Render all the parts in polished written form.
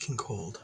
fucking cold.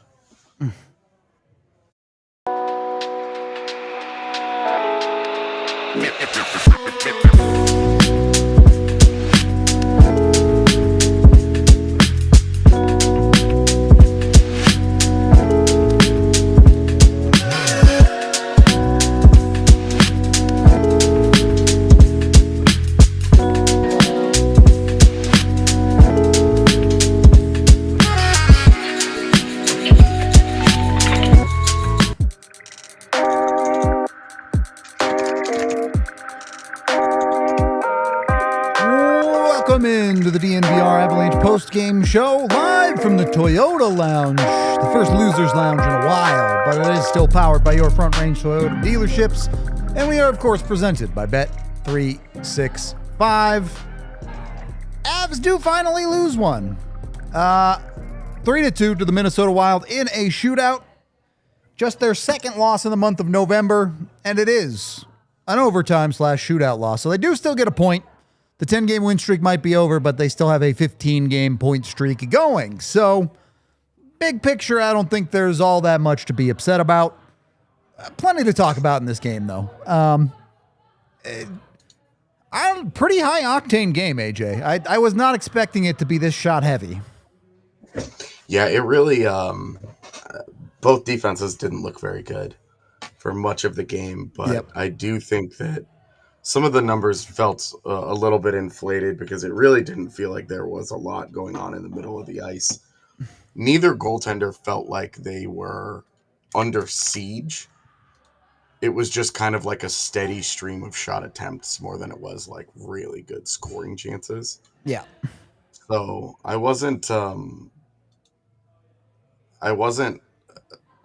Welcome into the DNVR Avalanche Postgame show, live from the Toyota Lounge, the first Losers Lounge in a while, but it is still powered by your Front Range Toyota dealerships, and we are, of course, presented by Bet365. Avs do finally lose one. 3-2 to the Minnesota Wild in a shootout. Just their second loss in the month of November, and it is an overtime/shootout loss, so they do still get a point. The 10-game win streak might be over, but they still have a 15-game point streak going. So, big picture, I don't think there's all that much to be upset about. Plenty to talk about in this game, though. Pretty high-octane game, AJ. I was not expecting it to be this shot-heavy. Yeah, it really... both defenses didn't look very good for much of the game, but I do think that some of the numbers felt a little bit inflated because it really didn't feel like there was a lot going on in the middle of the ice. Neither goaltender felt like they were under siege. It was just kind of like a steady stream of shot attempts more than it was like really good scoring chances. Yeah. So I wasn't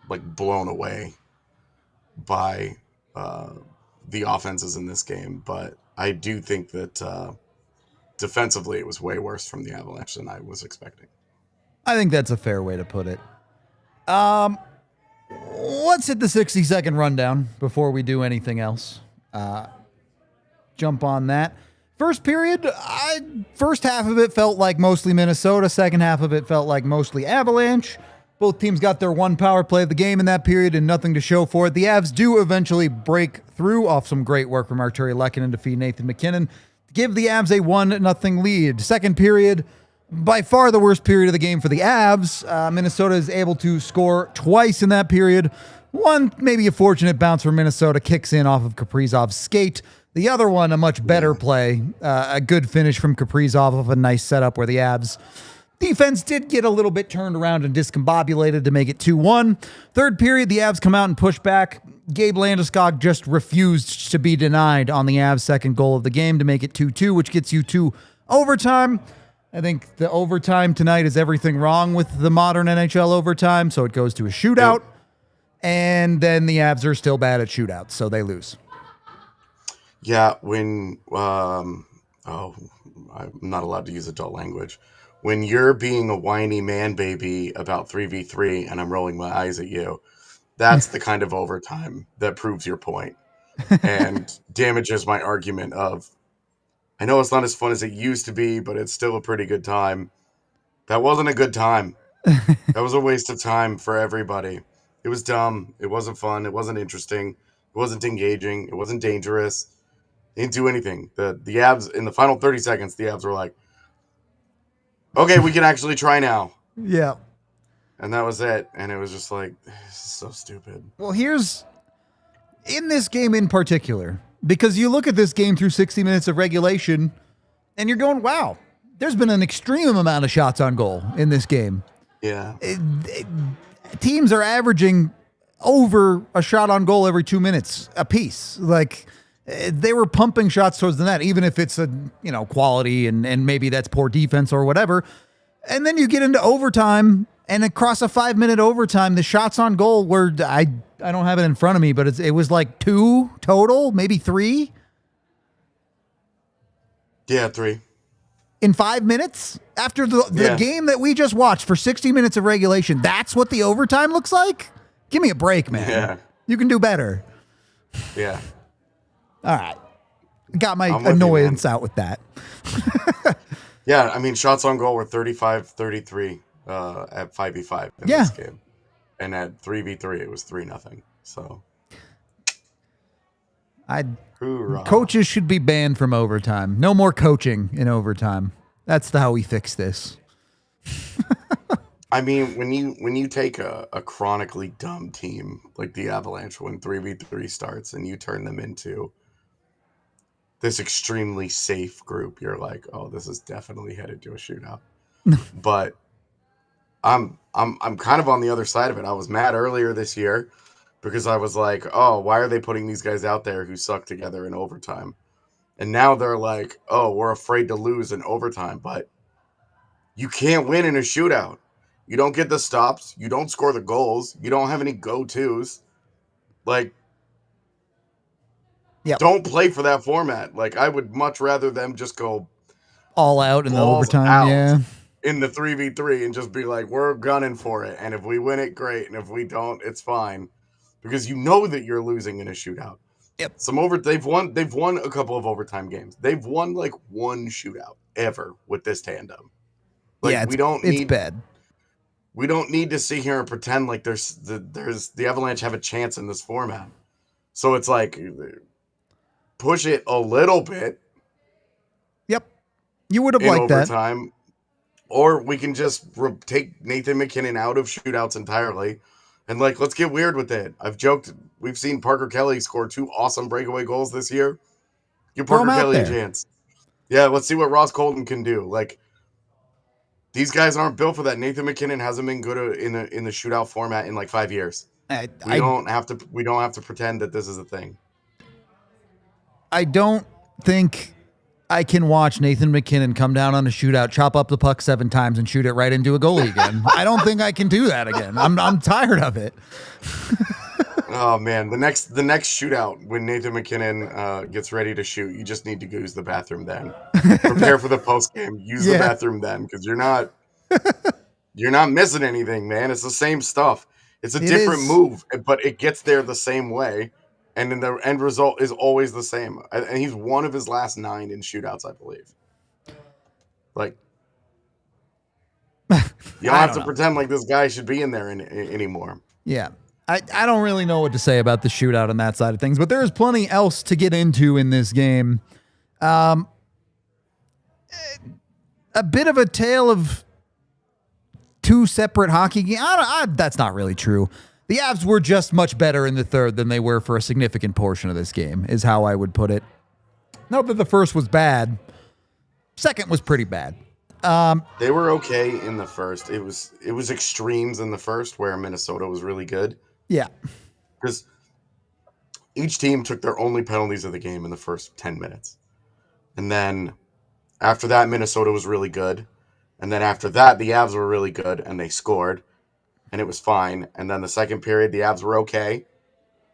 like blown away by the offenses in this game, but I do think that defensively it was way worse from the Avalanche than I was expecting. I think that's a fair way to put it. Let's hit the 60-second rundown before we do anything else. Jump on that. First period, first half of it felt like mostly Minnesota. Second half of it felt like mostly Avalanche. Both teams got their one power play of the game in that period and nothing to show for it. The Avs do eventually break through off some great work from Artturi Lehkonen to feed Nathan MacKinnon to give the Avs a 1-0 lead. Second period, by far the worst period of the game for the Avs. Minnesota is able to score twice in that period. One, maybe a fortunate bounce for Minnesota, kicks in off of Kaprizov's skate. The other one, a much better play, a good finish from Kaprizov off a nice setup where the Avs defense did get a little bit turned around and discombobulated to make it 2-1. Third period, the Avs come out and push back. Gabe Landeskog just refused to be denied on the Avs' second goal of the game to make it 2-2, which gets you to overtime. I think the overtime tonight is everything wrong with the modern NHL overtime, so it goes to a shootout. Yep. And then the Avs are still bad at shootouts, so they lose. Yeah, when... I'm not allowed to use adult language. When you're being a whiny man baby about 3v3 and I'm rolling my eyes at you, that's the kind of overtime that proves your point and damages my argument of, I know it's not as fun as it used to be, but it's still a pretty good time. That wasn't a good time. That was a waste of time for everybody. It was dumb. It wasn't fun. It wasn't interesting. It wasn't engaging. It wasn't dangerous. They didn't do anything. The Avs, in the final 30 seconds, the Avs were like, okay, we can actually try now. Yeah. And that was it. And it was just like, this is so stupid. Well, here's, in this game in particular, because you look at this game through 60 minutes of regulation, and you're going, wow, there's been an extreme amount of shots on goal in this game. Yeah. Teams are averaging over a shot on goal every 2 minutes apiece. Like, they were pumping shots towards the net, even if it's a, quality and maybe that's poor defense or whatever. And then you get into overtime, and across a 5-minute overtime, the shots on goal were, I don't have it in front of me, but it was like 2 total, maybe 3. Yeah, 3. In 5 minutes after the game that we just watched for 60 minutes of regulation. That's what the overtime looks like? Give me a break, man. Yeah. You can do better. Yeah. All right. Got my annoyance out with that. Yeah, I mean, shots on goal were 35-33 at 5v5 in Yeah. this game, and at 3v3 it was 3-0. So, hoorah! Coaches should be banned from overtime. No more coaching in overtime. That's how we fix this. I mean, when you take a chronically dumb team like the Avalanche when 3v3 starts and you turn them into this extremely safe group, you're like, oh, this is definitely headed to a shootout. But I'm kind of on the other side of it. I was mad earlier this year because I was like, oh, why are they putting these guys out there who suck together in overtime? And now they're like, oh, we're afraid to lose in overtime, but you can't win in a shootout. You don't get the stops. You don't score the goals. You don't have any go-tos. Like, Yep. don't play for that format. Like, I would much rather them just go all out in the balls overtime. out Yeah. in the 3v3 and just be like, we're gunning for it. And if we win it, great. And if we don't, it's fine. Because you know that you're losing in a shootout. Yep. They've won a couple of overtime games. They've won like one shootout ever with this tandem. Like, yeah, it's bad. We don't need to sit here and pretend like there's the Avalanche have a chance in this format. So it's like, push it a little bit. Yep. You would have in liked overtime, that. Or we can just take Nathan MacKinnon out of shootouts entirely. And, like, let's get weird with it. I've joked. We've seen Parker Kelly score 2 awesome breakaway goals this year. Give Parker Kelly a chance. Yeah, let's see what Ross Colton can do. Like, these guys aren't built for that. Nathan MacKinnon hasn't been good in the shootout format in like 5 years. We don't have to pretend that this is a thing. I don't think I can watch Nathan MacKinnon come down on a shootout, chop up the puck 7 times, and shoot it right into a goalie again. I don't think I can do that again. I'm tired of it. Oh man, the next shootout when Nathan MacKinnon gets ready to shoot, you just need to go use the bathroom then. Prepare for the post game. Use the bathroom then, because you're not missing anything, man. It's the same stuff. It's a different move, but it gets there the same way. And then the end result is always the same. And he's one of his last 9 in shootouts, I believe. Like, you don't have to pretend like this guy should be in there anymore. Yeah. I don't really know what to say about the shootout on that side of things, but there is plenty else to get into in this game. A bit of a tale of 2 separate hockey games. That's not really true. The Avs were just much better in the third than they were for a significant portion of this game, is how I would put it. Not that the first was bad. Second was pretty bad. They were okay in the first. It was extremes in the first where Minnesota was really good. Yeah. Because each team took their only penalties of the game in the first 10 minutes. And then after that, Minnesota was really good. And then after that, the Avs were really good and they scored. And it was fine. And then the second period, the Avs were okay.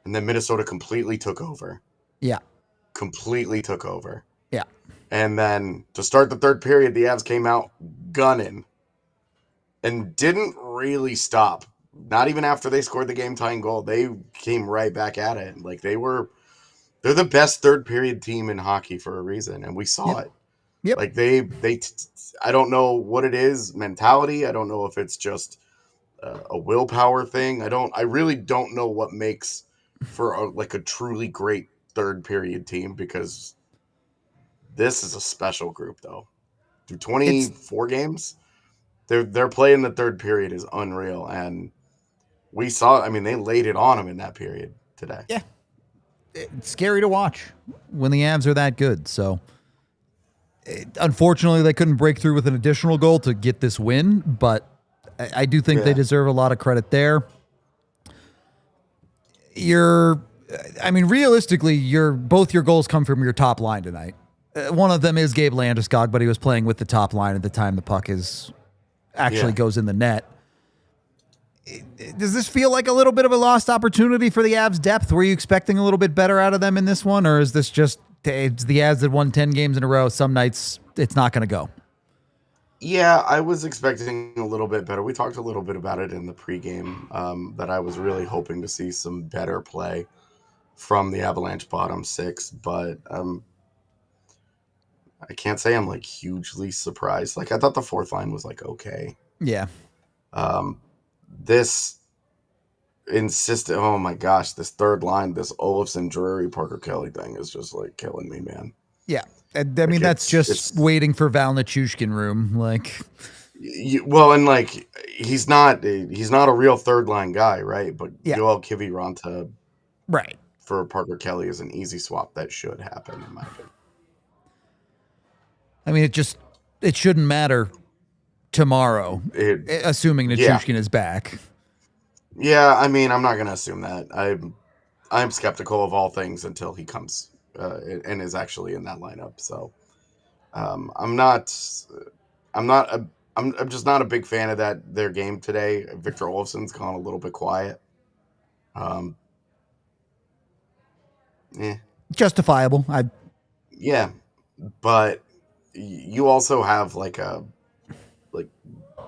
And then Minnesota completely took over. Yeah. Completely took over. Yeah. And then to start the third period, the Avs came out gunning and didn't really stop. Not even after they scored the game-tying goal. They came right back at it. Like, they're the best third period team in hockey for a reason. And we saw it. Yep. Like, I don't know what it is, mentality. I don't know if it's just a willpower thing. I really don't know what makes for a truly great third period team, because this is a special group though. Through 24 games, they're playing the third period is unreal, and we saw. I mean, they laid it on them in that period today. Yeah, it's scary to watch when the Avs are that good. So, unfortunately, they couldn't break through with an additional goal to get this win, but I do think they deserve a lot of credit there. Realistically, both your goals come from your top line tonight. One of them is Gabe Landeskog, but he was playing with the top line at the time the puck goes in the net. Does this feel like a little bit of a lost opportunity for the Avs' depth? Were you expecting a little bit better out of them in this one, or is this just it's the Avs that won 10 games in a row? Some nights it's not going to go. Yeah, I was expecting a little bit better. We talked a little bit about it in the pregame, that I was really hoping to see some better play from the Avalanche bottom 6, but I can't say I'm like hugely surprised. Like, I thought the fourth line was like okay. Yeah. This insistent. Oh my gosh, this third line, this Olofsson, Drury, Parker Kelly thing is just like killing me, man. Yeah. I mean, Like that's just it's waiting for Val Nichushkin room. Like, well, and like he's not a real third line guy, right? But yeah, Joel Kiviranta right. for Parker Kelly is an easy swap that should happen in my opinion. I mean, it shouldn't matter tomorrow, assuming Nichushkin is back. Yeah, I mean, I'm not going to assume that. I'm skeptical of all things until he comes and is actually in that lineup. So I'm just not a big fan of their game today. Victor Olofsson's gone a little bit quiet. Justifiable. Yeah, but you also have like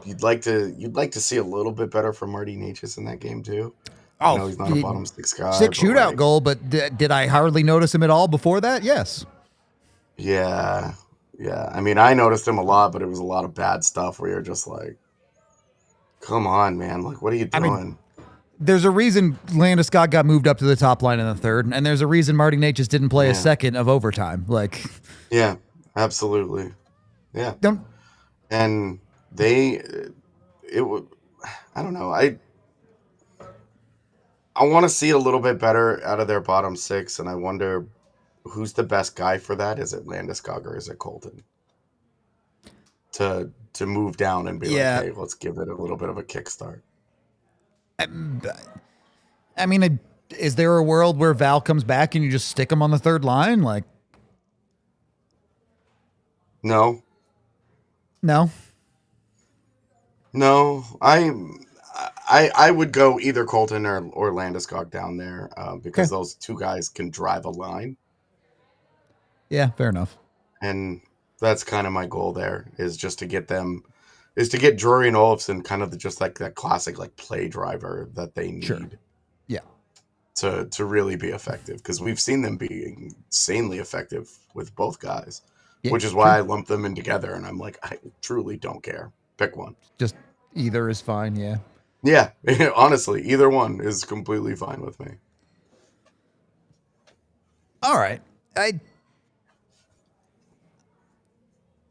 you'd like to see a little bit better from Marty Necas in that game too. I know he's not a bottom six guy. Six shootout goal, but did I hardly notice him at all before that? Yes. Yeah. I mean, I noticed him a lot, but it was a lot of bad stuff where you're just like, come on, man. Like, what are you doing? I mean, there's a reason Landeskog got moved up to the top line in the third, and there's a reason Marty Necas didn't play a second of overtime. Like, yeah, absolutely. Yeah. And I don't know. I want to see a little bit better out of their bottom six, and I wonder who's the best guy for that. Is it Landeskog or is it Colton? To move down and be like, hey, let's give it a little bit of a kickstart. I mean, is there a world where Val comes back and you just stick him on the third line? Like, no. I would go either Colton or Landeskog down there because those two guys can drive a line. Yeah, fair enough. And that's kind of my goal there is just to get them, is to get Drury and Olofsson kind of just like that classic like play driver that they need. Sure. Yeah. To really be effective because we've seen them be insanely effective with both guys, which is why I lump them in together. And I'm like, I truly don't care. Pick one. Just either is fine. Yeah. Yeah. Honestly, either one is completely fine with me. All right.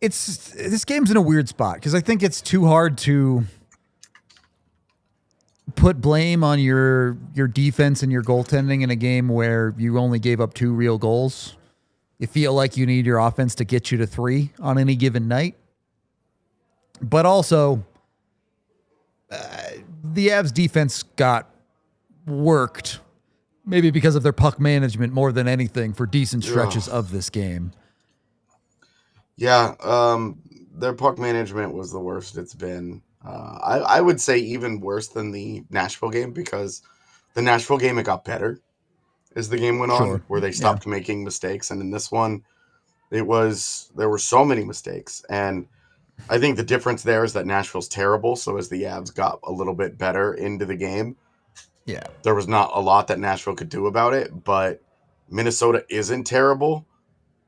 This game's in a weird spot because I think it's too hard to put blame on your defense and your goaltending in a game where you only gave up 2 real goals. You feel like you need your offense to get you to 3 on any given night. But also, the Avs defense got worked, maybe because of their puck management more than anything, for decent stretches of this game. Yeah, their puck management was the worst it's been. I would say even worse than the Nashville game because the Nashville game, it got better as the game went on, where they stopped making mistakes. And in this one, there were so many mistakes. And I think the difference there is that Nashville's terrible. So as the Avs got a little bit better into the game, there was not a lot that Nashville could do about it. But Minnesota isn't terrible.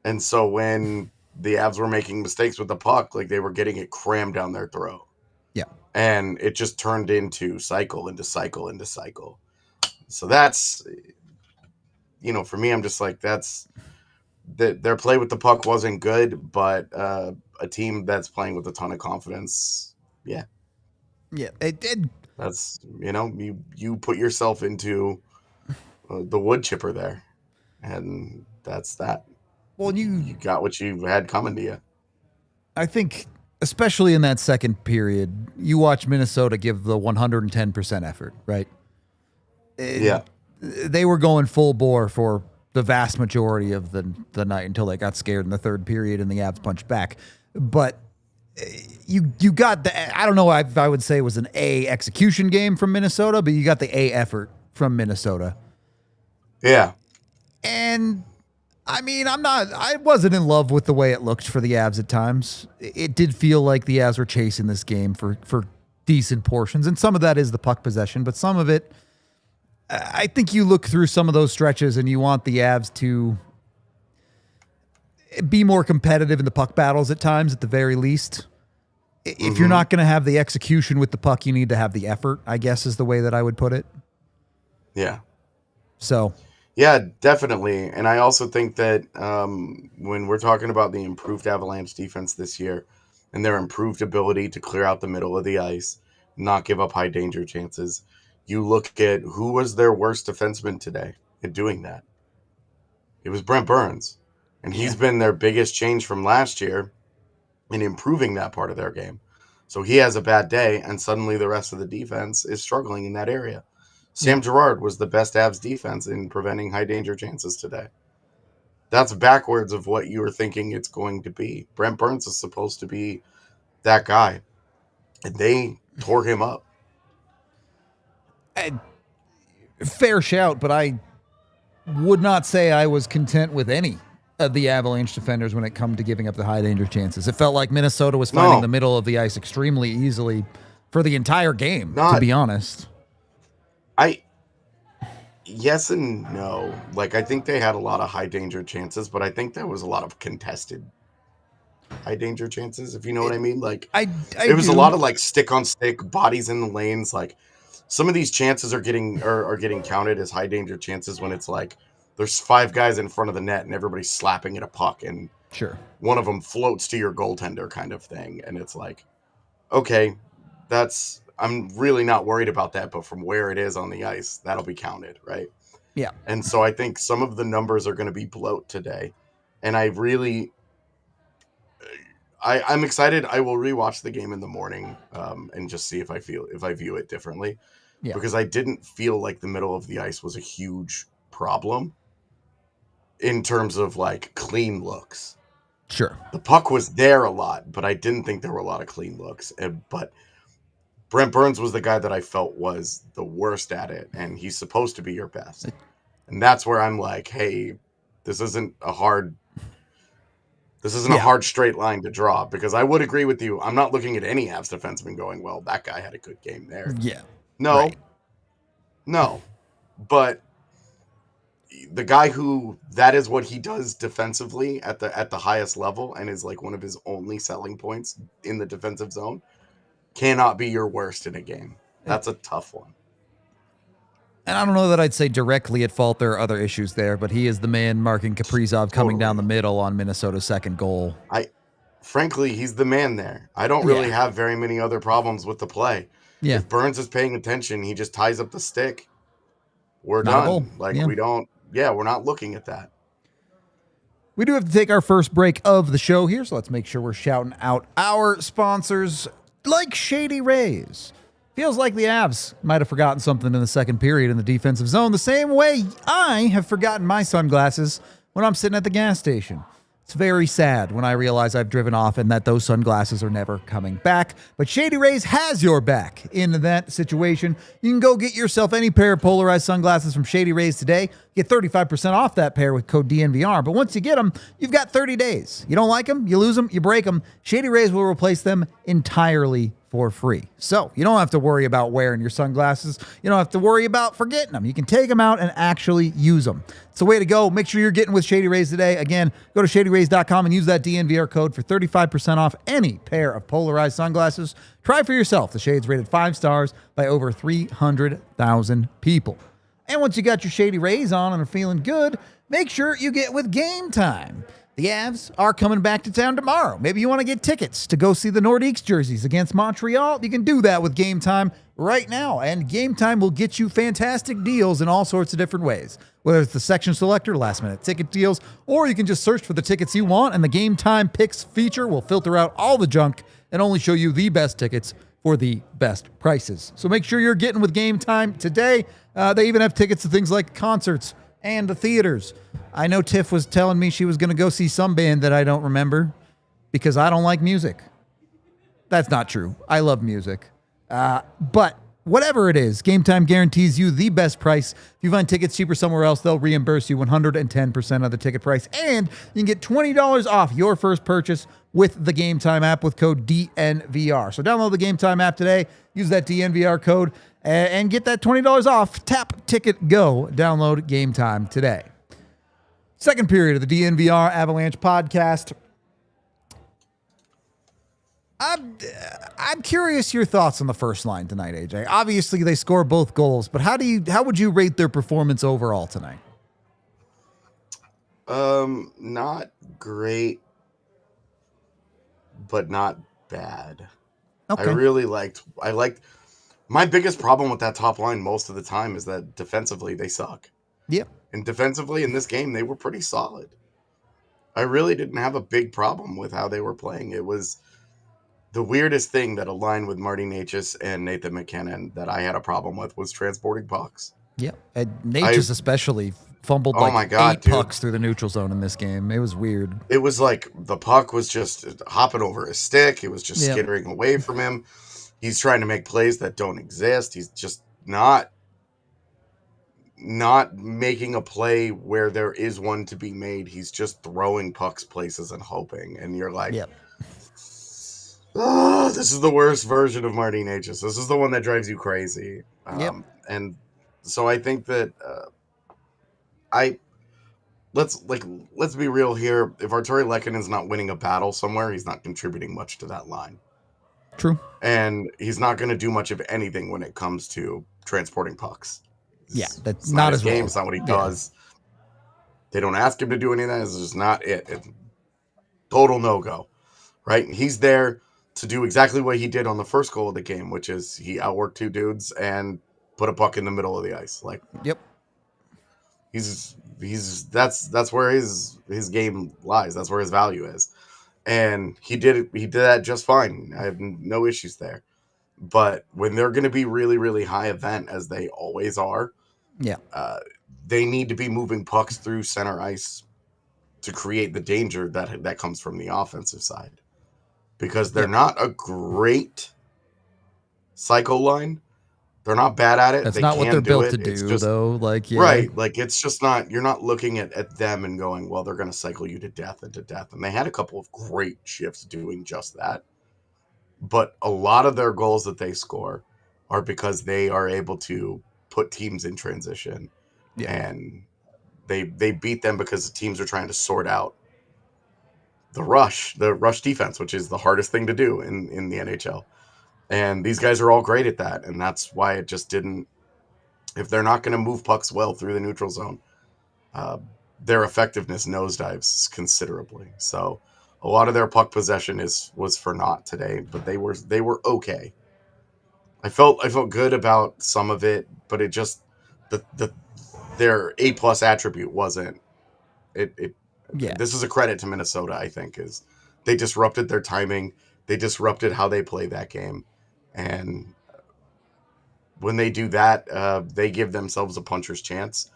And so when the Avs were making mistakes with the puck, like they were getting it crammed down their throat. Yeah. And it just turned into cycle into cycle into cycle. So that's, for me, I'm just like, their play with the puck wasn't good, but a team that's playing with a ton of confidence. Yeah. Yeah. It did. That's, you put yourself into the wood chipper there, and that's that. Well, you got what you had coming to you. I think, especially in that second period, you watch Minnesota give the 110% effort, right? Yeah. They were going full bore for the vast majority of the night until they got scared in the third period and the Avs punched back. But you got I don't know if I would say it was an A execution game from Minnesota, but you got the A effort from Minnesota. Yeah. And I mean, I wasn't in love with the way it looked for the Avs at times. It did feel like the Avs were chasing this game for decent portions. And some of that is the puck possession, but some of it, I think you look through some of those stretches and you want the Avs to be more competitive in the puck battles at times, at the very least. If you're not going to have the execution with the puck, you need to have the effort, I guess is the way that I would put it. Yeah. So. Yeah, definitely. And I also think that when we're talking about the improved Avalanche defense this year and their improved ability to clear out the middle of the ice, not give up high danger chances, you look at who was their worst defenseman today at doing that. It was Brent Burns. And he's been their biggest change from last year in improving that part of their game. So he has a bad day, and suddenly the rest of the defense is struggling in that area. Sam Girard was the best Avs defense in preventing high danger chances today. That's backwards of what you were thinking it's going to be. Brent Burns is supposed to be that guy, and they tore him up. Fair shout, but I would not say I was content with any of the Avalanche defenders when it come to giving up the high danger chances. It felt like Minnesota was finding the middle of the ice extremely easily for the entire game, to be honest. Yes and no. Like, I think they had a lot of high danger chances, but I think there was a lot of contested high danger chances, if you know what I mean. Like, it was a lot of like stick on stick, bodies in the lanes. Like, some of these chances are getting counted as high danger chances when it's like there's 5 guys in front of the net and everybody's slapping at a puck, and one of them floats to your goaltender, kind of thing. And it's like, okay, I'm really not worried about that, but from where it is on the ice, that'll be counted, right? Yeah. And so I think some of the numbers are going to be bloat today. And I'm excited. I will rewatch the game in the morning and just see if I view it differently. Yeah. Because I didn't feel like the middle of the ice was a huge problem in terms of like clean looks. Sure. The puck was there a lot, but I didn't think there were a lot of clean looks. But Brent Burns was the guy that I felt was the worst at it, and he's supposed to be your best. And that's where I'm like, hey, this isn't a hard straight line to draw, because I would agree with you. I'm not looking at any Avs defenseman going, well, that guy had a good game there. Yeah. No. But the guy who that is what he does defensively at the highest level and is like one of his only selling points in the defensive zone cannot be your worst in a game. That's a tough one. And I don't know that I'd say directly at fault. There are other issues there, but he is the man marking Kaprizov coming down the middle on Minnesota's second goal. Frankly, he's the man there. I don't really have very many other problems with the play. Yeah. If Burns is paying attention, he just ties up the stick. We're done. We're not looking at that. We do have to take our first break of the show here, so let's make sure we're shouting out our sponsors. Like Shady Rays. Feels like the Avs might have forgotten something in the second period in the defensive zone, the same way I have forgotten my sunglasses when I'm sitting at the gas station. It's very sad when I realize I've driven off and that those sunglasses are never coming back. But Shady Rays has your back in that situation. You can go get yourself any pair of polarized sunglasses from Shady Rays today. Get 35% off that pair with code DNVR. But once you get them, you've got 30 days. You don't like them, you lose them, you break them. Shady Rays will replace them entirely for free. So you don't have to worry about wearing your sunglasses. You don't have to worry about forgetting them. You can take them out and actually use them. It's the way to go. Make sure you're getting with Shady Rays today. Again, go to shadyrays.com and use that DNVR code for 35% off any pair of polarized sunglasses. Try for yourself. The Shade's rated 5 stars by over 300,000 people. And once you got your Shady Rays on and are feeling good, make sure you get with Game Time. The Avs are coming back to town tomorrow. Maybe you want to get tickets to go see the Nordiques jerseys against Montreal. You can do that with Game Time right now. And Game Time will get you fantastic deals in all sorts of different ways. Whether it's the section selector, last minute ticket deals, or you can just search for the tickets you want, and the Game Time Picks feature will filter out all the junk and only show you the best tickets for the best prices. So make sure you're getting with Game Time today. They even have tickets to things like concerts and the theaters. I know Tiff was telling me she was going to go see some band that I don't remember because I don't like music. That's not true. I love music. But whatever it is, Game Time guarantees you the best price. If you find tickets cheaper somewhere else, they'll reimburse you 110% of the ticket price. And you can get $20 off your first purchase with the Game Time app with code DNVR. So download the Game Time app today. Use that DNVR code and get that $20 off. Tap, ticket, go. Download Game Time today. Second period of the DNVR Avalanche podcast. I'm curious your thoughts on the first line tonight, AJ. Obviously, they score both goals, but how would you rate their performance overall tonight? Not great, but not bad. Okay. I liked my biggest problem with that top line most of the time is that defensively they suck. Yep. And defensively in this game, they were pretty solid. I really didn't have a big problem with how they were playing. It was the weirdest thing that aligned with Marty Necas and Nathan MacKinnon that I had a problem with was transporting pucks. Yep. Necas especially fumbled my God, 8 pucks through the neutral zone in this game. It was weird. It was like the puck was just hopping over his stick. It was just skittering away from him. He's trying to make plays that don't exist. He's just not making a play where there is one to be made. He's just throwing pucks places and hoping. And you're like, oh, this is the worst version of Marty Necas. This is the one that drives you crazy. And so I think that let's be real here. If Arturi Lekkonen's not winning a battle somewhere, he's not contributing much to that line. True. And he's not going to do much of anything when it comes to transporting pucks. That's not his game. role. It's not what he does. They don't ask him to do anything. It's just not it. It's total no-go, right? He's there to do exactly what he did on the first goal of the game, which is he outworked 2 dudes and put a puck in the middle of the ice. Like, that's where his game lies. That's where his value is. And he did that just fine. I have no issues there. But when they're going to be really, really high event, as they always are, they need to be moving pucks through center ice to create the danger that comes from the offensive side. Because they're not a great cycle line. They're not bad at it. That's not what they're built to do, though. Right. Like, it's just not, you're not looking at them and going, well, they're going to cycle you to death and to death. And they had a couple of great shifts doing just that. But a lot of their goals that they score are because they are able to put teams in transition. And they beat them because the teams are trying to sort out the rush defense, which is the hardest thing to do in the NHL. And these guys are all great at that. And that's why it just didn't, if they're not going to move pucks well through the neutral zone, their effectiveness nosedives considerably. So a lot of their puck possession was for naught today, but they were okay. I felt good about some of it, but it just their A+ attribute wasn't it. This is a credit to Minnesota, I think, is they disrupted their timing, they disrupted how they play that game, and when they do that, they give themselves a puncher's chance.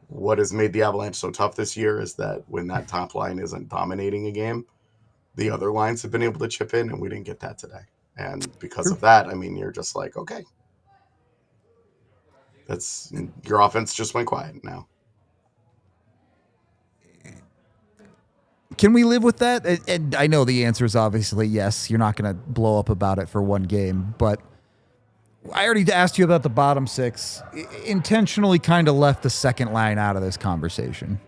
What has made the Avalanche so tough this year is that when that top line isn't dominating a game, the other lines have been able to chip in, and we didn't get that today. And because of that, I mean, you're just like, okay, that's your offense just went quiet now. Can we live with that? And I know the answer is obviously yes. You're not going to blow up about it for one game, but I already asked you about the bottom 6. Intentionally kind of left the second line out of this conversation.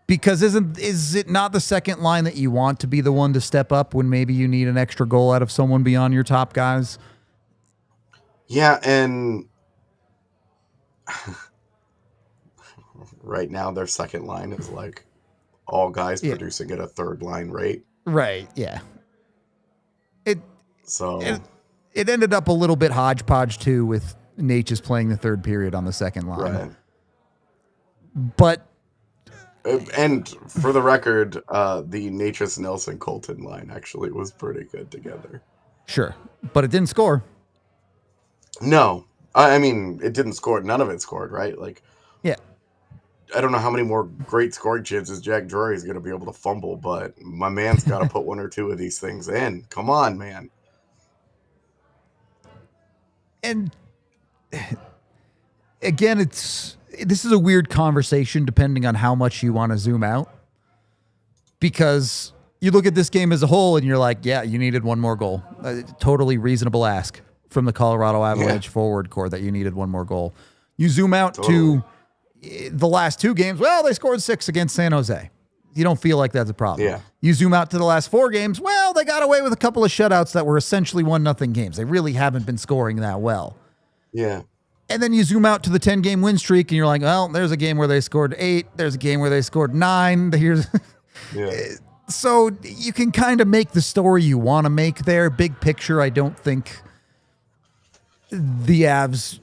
Because is it not the second line that you want to be the one to step up when maybe you need an extra goal out of someone beyond your top guys? Yeah, and right now their second line is like all guys producing at a third line rate. Right, yeah. It ended up a little bit hodgepodge too, with Necas playing the third period on the second line. Right. But and for the record, the Necas Nelson Colton line actually was pretty good together. Sure, but it didn't score. No, I mean it didn't score. None of it scored, right? Like, yeah. I don't know how many more great scoring chances Jack Drury is going to be able to fumble, but my man's got to put one or two of these things in. Come on, man. And again, this is a weird conversation depending on how much you want to zoom out, because you look at this game as a whole and you're like, yeah, you needed one more goal. Totally reasonable ask from the Colorado Avalanche forward core that you needed one more goal. You zoom out to the last 2 games. Well, they scored 6 against San Jose. You don't feel like that's a problem. Yeah. You zoom out to the last 4 games. Well, they got away with a couple of shutouts that were essentially 1-0 games. They really haven't been scoring that well. Yeah. And then you zoom out to the 10-game win streak, and you're like, well, there's a game where they scored 8. There's a game where they scored 9. Here's Yeah. So you can kind of make the story you want to make there. Big picture, I don't think the Avs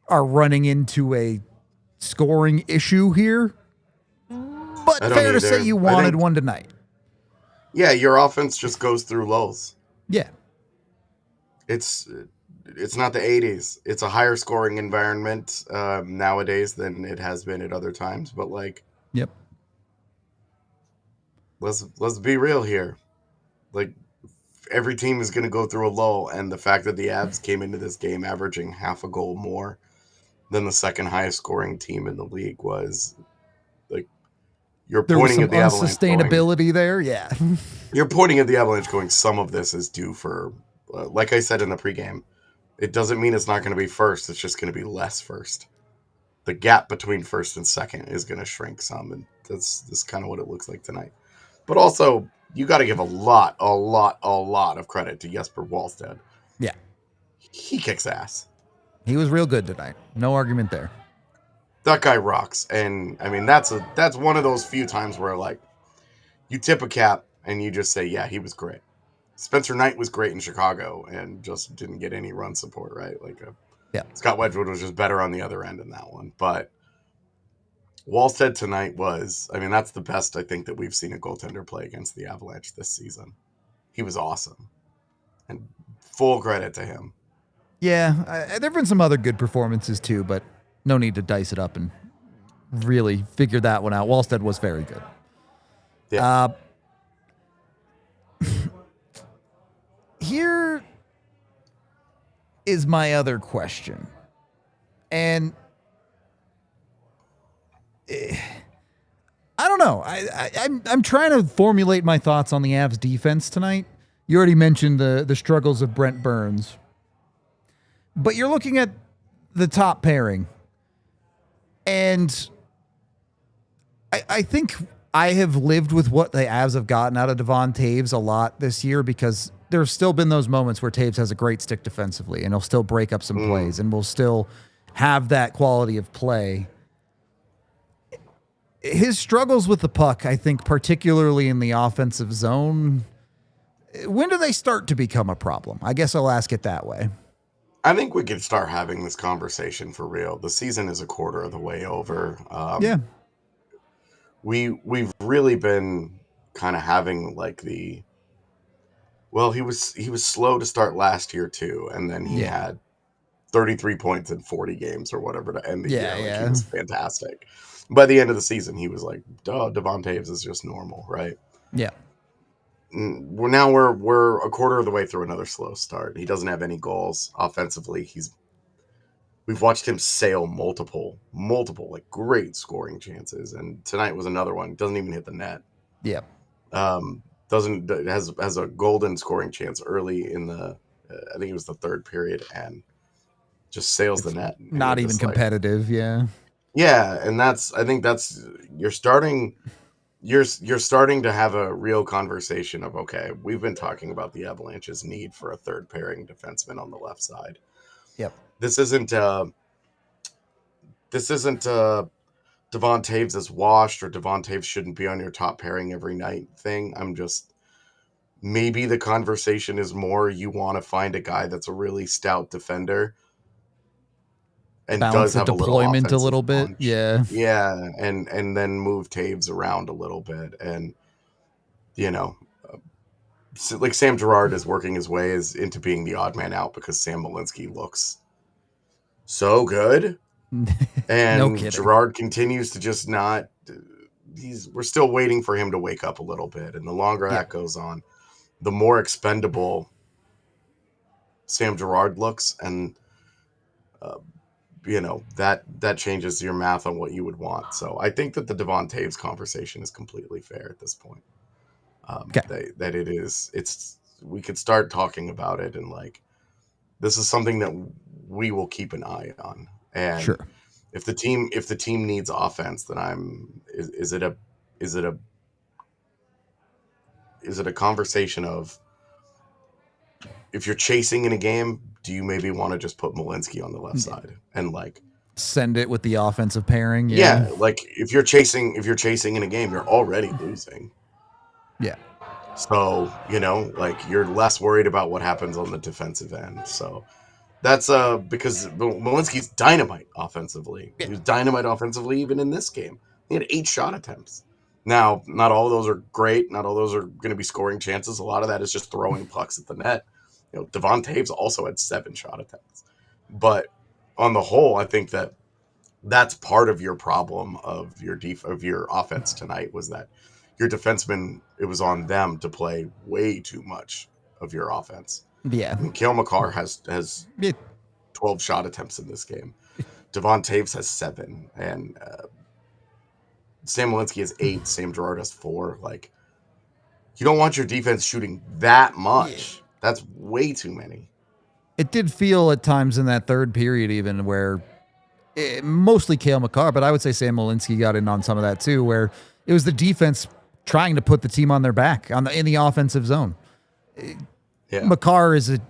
are running into a scoring issue here. But fair to say you wanted one tonight. Yeah, your offense just goes through lulls. Yeah. It's not the 80s. It's a higher scoring environment nowadays than it has been at other times. But like, yep. Let's be real here. Like, every team is going to go through a lull, and the fact that the Avs came into this game averaging half a goal more than the second highest scoring team in the league was like, you're pointing at the Avalanche. Sustainability there, yeah. You're pointing at the Avalanche going, some of this is due for, like I said in the pregame, it doesn't mean it's not going to be first. It's just going to be less first. The gap between first and second is going to shrink some, and that's kind of what it looks like tonight. But also, you got to give a lot of credit to Jesper Wallstedt. Yeah. He kicks ass. He was real good tonight. No argument there. That guy rocks. And, I mean, that's one of those few times where, like, you tip a cap and you just say, yeah, he was great. Spencer Knight was great in Chicago and just didn't get any run support, right? Like, yeah. Scott Wedgwood was just better on the other end in that one. But Wallstedt tonight was, I mean, that's the best I think that we've seen a goaltender play against the Avalanche this season. He was awesome. And full credit to him. Yeah, there have been some other good performances too, but no need to dice it up and really figure that one out. Wallstedt was very good. Yeah. Here is my other question. And I don't know. I'm trying to formulate my thoughts on the Avs defense tonight. You already mentioned the struggles of Brent Burns. But you're looking at the top pairing. And I think I have lived with what the Avs have gotten out of Devon Toews a lot this year, because there's still been those moments where Toews has a great stick defensively and he'll still break up some plays and will still have that quality of play. His struggles with the puck, I think, particularly in the offensive zone, when do they start to become a problem? I guess I'll ask it that way. I think we could start having this conversation for real. The season is a quarter of the way over. Yeah. We've really been kind of having like he was slow to start last year too, and then he had 33 points in 40 games or whatever to end the year. Like, he was fantastic. By the end of the season, he was like, duh, Devon Toews is just normal, right? Yeah. We're a quarter of the way through another slow start. He doesn't have any goals offensively. We've watched him sail multiple like great scoring chances, and tonight was another one. Doesn't even hit the net. Yeah. Has a golden scoring chance early in the I think it was the third period, and just sails the net. Not even competitive. Yeah. Yeah, and I think you're starting to have a real conversation of, okay, we've been talking about the Avalanche's need for a third pairing defenseman on the left side. Yep. This isn't Devon Toews is washed, or Devon Toews shouldn't be on your top pairing every night thing. I'm just, maybe the conversation is more, you want to find a guy that's a really stout defender and balance does have the deployment a little bit. Punch. Yeah. Yeah. And then move Toews around a little bit. And, like Sam Girard is working his way into being the odd man out because Sam Malinsky looks so good. And no kidding. Girard continues to just not, we're still waiting for him to wake up a little bit. And the longer that goes on, the more expendable Sam Girard looks. And, that changes your math on what you would want. So I think that the Devon Toews conversation is completely fair at this point. That it is, we could start talking about it, and like, this is something that we will keep an eye on. And sure. If the team needs offense, then is it a is it a conversation of, if you're chasing in a game, do you maybe want to just put Malinsky on the left side and like send it with the offensive pairing? Yeah, like if you're chasing in a game, you're already losing. Yeah. So, like you're less worried about what happens on the defensive end. So that's because Malinsky's dynamite offensively. He was dynamite offensively even in this game. He had 8 shot attempts. Now, not all of those are great. Not all those are going to be scoring chances. A lot of that is just throwing pucks at the net. Devon Toews also had 7 shot attempts. But on the whole, I think that's part of your problem of your offense tonight, was that your defensemen, it was on them to play way too much of your offense. Yeah. I mean, Cale Makar has 12 shot attempts in this game. Devon Toews has 7, and Sam Malinsky has 8. Sam Girard has 4. Like, you don't want your defense shooting that much. Yeah. That's way too many. It did feel at times in that third period even where mostly Cale Makar, but I would say Sam Malinsky got in on some of that too, where it was the defense trying to put the team on their back in the offensive zone. Yeah. Makar is an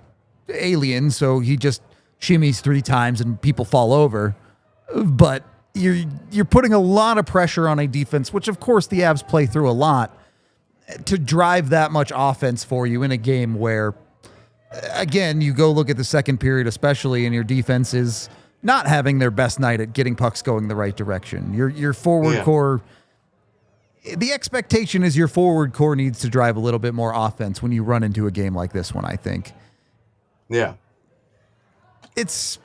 alien, so he just shimmies 3 times and people fall over. But you're putting a lot of pressure on a defense, which of course the Avs play through a lot, to drive that much offense for you in a game where, again, you go look at the second period especially, and your defense is not having their best night at getting pucks going the right direction. Your forward core, the expectation is your forward core needs to drive a little bit more offense when you run into a game like this one, I think. Yeah. It's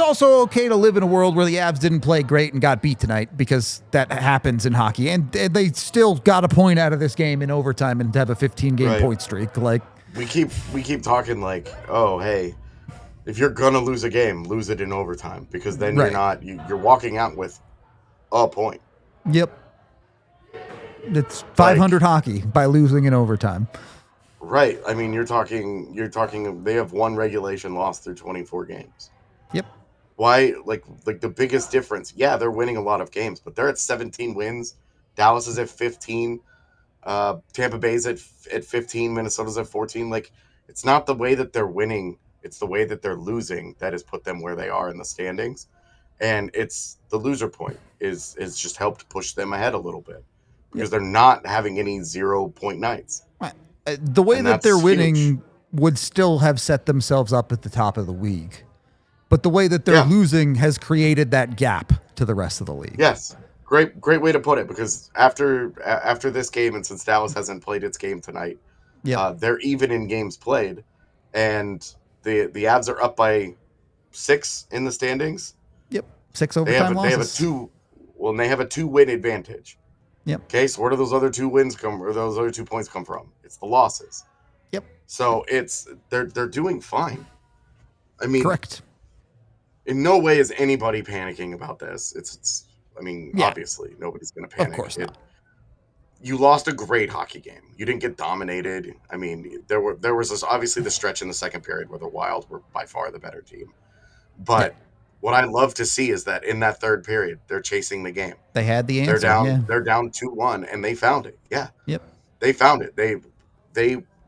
also okay to live in a world where the Avs didn't play great and got beat tonight, because that happens in hockey. And they still got a point out of this game in overtime and have a 15-game point streak. Like, we keep talking like, oh, hey, if you're gonna lose a game, lose it in overtime, because then you're walking out with a point. Yep. It's 500 hockey by losing in overtime. Right. I mean, you're talking they have 1 regulation loss through 24 games. Yep. Why, like the biggest difference, they're winning a lot of games, but they're at 17 wins. Dallas is at 15. Tampa Bay's at 15. Minnesota's at 14. Like, it's not the way that they're winning, it's the way that they're losing that has put them where they are in the standings. And it's the loser point is just helped push them ahead a little bit, because they're not having any 0-point nights. The way that they're winning would still have set themselves up at the top of the league. But the way that they're losing has created that gap to the rest of the league. Yes. Great way to put it, because after this game, and since Dallas hasn't played its game tonight, they're even in games played, and the Avs are up by 6 in the standings. Yep. 6 overtime losses. They have a 2-win advantage. Yep. Okay, so where do those other 2 wins those other 2 points come from? It's the losses. Yep. So they're doing fine. I mean, correct. In no way is anybody panicking about this. Obviously nobody's going to panic. Of course not. You lost a great hockey game. You didn't get dominated. I mean, there was obviously the stretch in the second period where the Wild were by far the better team. But what I love to see is that in that third period, they're chasing the game. They had the answer. They're down 2-1, and they found it. Yeah. Yep. They found it. They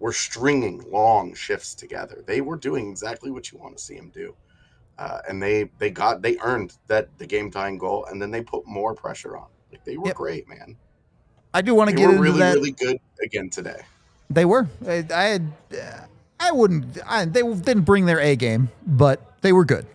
were stringing long shifts together. They were doing exactly what you want to see them do. And they earned the game tying goal, and then they put more pressure on. Like, they were great, man. I do want to get into really, that. Really good again today. They were. They didn't bring their A game, but they were good.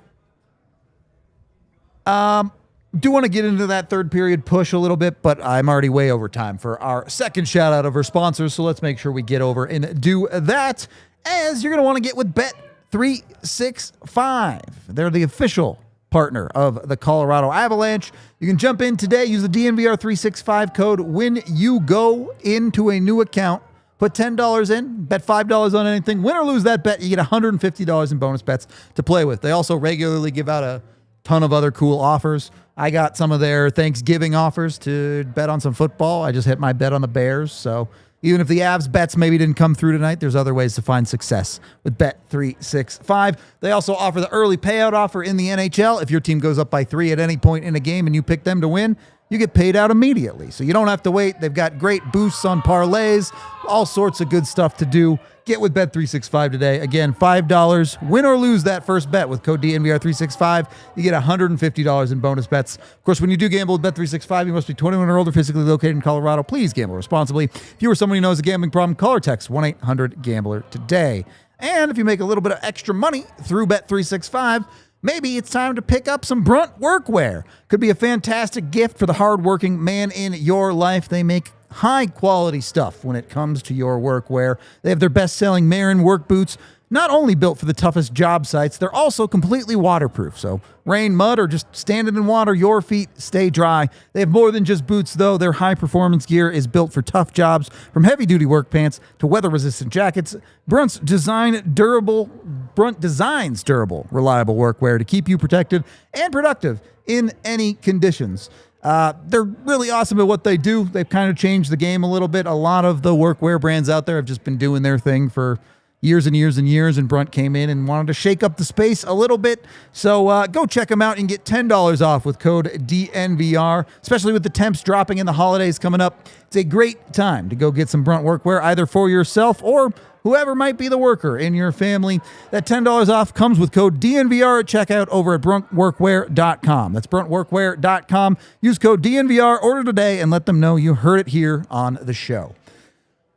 Do want to get into that third period push a little bit, but I'm already way over time for our second shout out of our sponsors. So let's make sure we get over and do that, as you're going to want to get with Bet365. They're the official partner of the Colorado Avalanche. You can jump in today, use the DNVR 365 code when you go into a new account. Put $10 in, bet $5 on anything. Win or lose that bet, you get $150 in bonus bets to play with. They also regularly give out a ton of other cool offers. I got some of their Thanksgiving offers to bet on some football. I just hit my bet on the Bears. So even if the Avs bets maybe didn't come through tonight, there's other ways to find success with Bet365. They also offer the early payout offer in the NHL. If your team goes up by 3 at any point in a game and you pick them to win, you get paid out immediately. So you don't have to wait. They've got great boosts on parlays, all sorts of good stuff to do. Get with Bet365 today. Again, $5. Win or lose that first bet with code DNVR365. You get $150 in bonus bets. Of course, when you do gamble with Bet365, you must be 21 or older, physically located in Colorado. Please gamble responsibly. If you or someone who knows a gambling problem, call or text 1-800-GAMBLER today. And if you make a little bit of extra money through Bet365, maybe it's time to pick up some Brunt workwear. Could be a fantastic gift for the hardworking man in your life. They make high quality stuff when it comes to your workwear. They have their best-selling Marin work boots, not only built for the toughest job sites, they're also completely waterproof. So rain, mud, or just standing in water, your feet stay dry. They have more than just boots, though. Their high-performance gear is built for tough jobs, from heavy-duty work pants to weather-resistant jackets. Brunt designs durable, reliable workwear to keep you protected and productive in any conditions. They're really awesome at what they do. They've kind of changed the game a little bit. A lot of the workwear brands out there have just been doing their thing for years and years and years, and Brunt came in and wanted to shake up the space a little bit. So go check them out and get $10 off with code DNVR, especially with the temps dropping in the holidays coming up. It's a great time to go get some Brunt workwear, either for yourself or whoever might be the worker in your family. That $10 off comes with code DNVR at checkout over at bruntworkwear.com. That's bruntworkwear.com. Use code DNVR, order today, and let them know you heard it here on the show.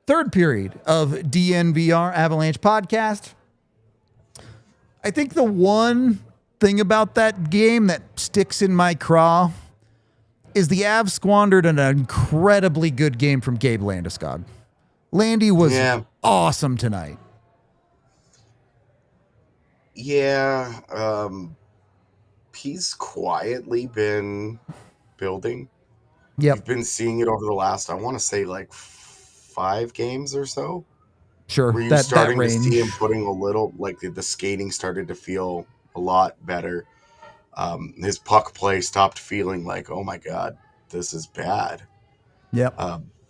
Third period of DNVR Avalanche podcast. I think the one thing about that game that sticks in my craw is the Avs squandered an incredibly good game from Gabe Landeskog. Landy was awesome tonight. Yeah, he's quietly been building. Yep. You've been seeing it over the last, I want to say, like 5 games or so. Sure. Where you're starting to see him putting a little, like the skating started to feel a lot better. His puck play stopped feeling like, oh my God, this is bad. Yep.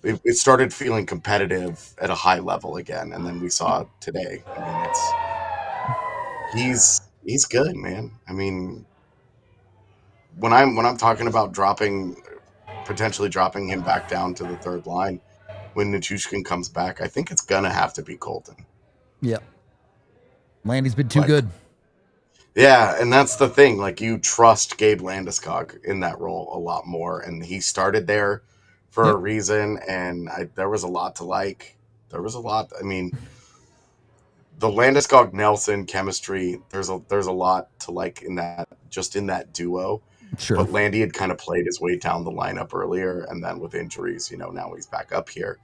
It started feeling competitive at a high level again, and then we saw today. I mean, he's good, man. I mean, when I'm talking about potentially dropping him back down to the third line when Nichushkin comes back, I think it's gonna have to be Colton. Yep. Landy's been too good. Yeah, and that's the thing. Like, you trust Gabe Landeskog in that role a lot more, and he started there for a reason, and there was a lot to like. There was a lot. I mean, the Landeskog-Nelson chemistry, there's a lot to like in that duo. Sure. But Landy had kind of played his way down the lineup earlier, and then with injuries, now he's back up here.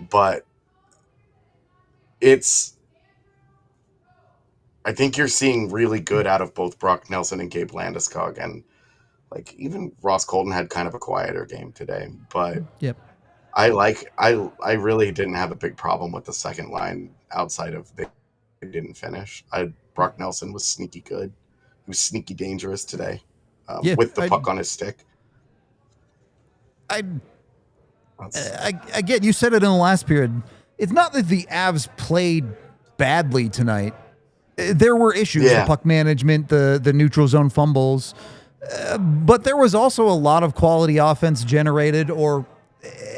But I think you're seeing really good out of both Brock Nelson and Gabe Landeskog, and like even Ross Colton had kind of a quieter game today. But I really didn't have a big problem with the second line outside of they didn't finish. Brock Nelson was sneaky good. He was sneaky dangerous today with the puck on his stick. I get, you said it in the last period. It's not that the Avs played badly tonight. There were issues, the puck management, the neutral zone fumbles, but there was also a lot of quality offense generated, or